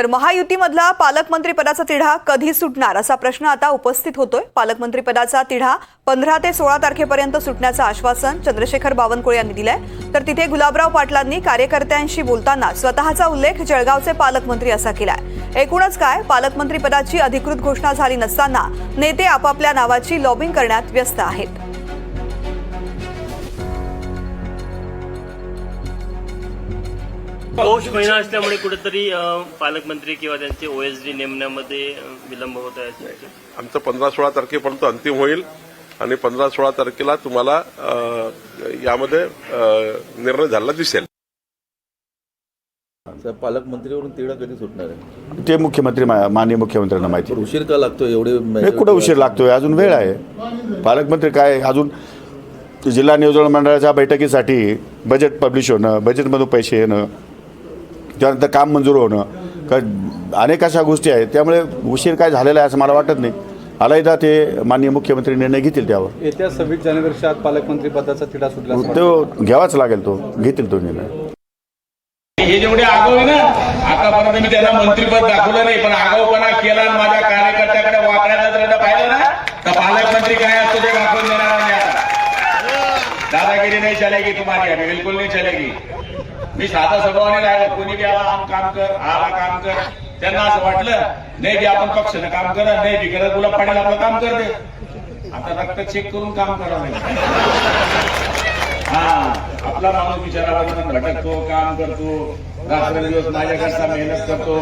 तर महायुतीमधला पालकमंत्री पदाचा तिढा कधी सुटणार असा प्रश्न आता उपस्थित होतोय। पालकमंत्री पदाचा तिढा 15 ते 16 तारखेपर्यंत सुटण्याचं आश्वासन चंद्रशेखर बावनकुळे यांनी दिलंय। तर तिथे गुलाबराव पाटलांनी कार्यकर्त्यांशी बोलताना स्वतःचा उल्लेख जळगावचे पालकमंत्री असा केलाय। एकूणच काय, पालकमंत्री पदाची अधिकृत घोषणा झाली नसताना नेते आपापल्या नावाची लॉबिंग करण्यात व्यस्त आहेत। पौष महिना असल्यामुळे कुठेतरी पालकमंत्री किंवा त्यांचे ओएसडी नेमण्यामध्ये विलंब होत आहे। आमचं 15-16 तारखेपर्यंत अंतिम होईल आणि 15-16 तारखेला तुम्हाला यामध्ये निर्णय झाला दिसेल। पालकमंत्रीवरून तिढा कधी सुटणार आहे ते मुख्यमंत्री माननीय मुख्यमंत्र्यांना माहिती। उशीर का लागतो एवढे? कुठं उशीर लागतोय, अजून वेळ आहे। पालकमंत्री काय अजून जिल्हा नियोजन मंडळाच्या बैठकीसाठी बजेट पब्लिश होणं, बजेटमधून पैसे येणं, त्यानंतर काम मंजूर होणं, अनेक अशा गोष्टी आहेत। त्यामुळे उशीर काय झालेला आहे असं मला वाटत नाही। आलायदा ते माननीय मुख्यमंत्री निर्णय घेतील त्यावर। येत्या 26 जानेवारीच्या आत पालकमंत्री पदाचा तिढा सुटला तो घ्यावाच लागेल, तो घेतील तो निर्णय। हे जेवढे आगाऊ आहे ना, आतापर्यंत मी त्यांना मंत्रीपद दाखवलं नाही, पण आगाऊपणा केला आणि माझ्या कार्यकर्त्याकडे वाकड्याचा जर पाहिलं ना तर पालकमंत्री काय असतो ते दाखवून देणार नाही। आता दादागिरी नाही चलेगी तुम्हारी, अभी बिलकुल नहीं चलेगी। मी साधा स्वभावाने राहिलो, कोणी बी आला काम कर, आला काम कर, त्यांना असं वाटलं नाही की आपण पक्षानं काम करा, नाही बी करत गुलाब पाटील आपलं काम करते। आता रक्त चेक करून काम करावं नाही। हा, आपला माणूस बिचारा भटकतो, काम करतो, रात्रंदिवस माझ्याकरता मेहनत करतो।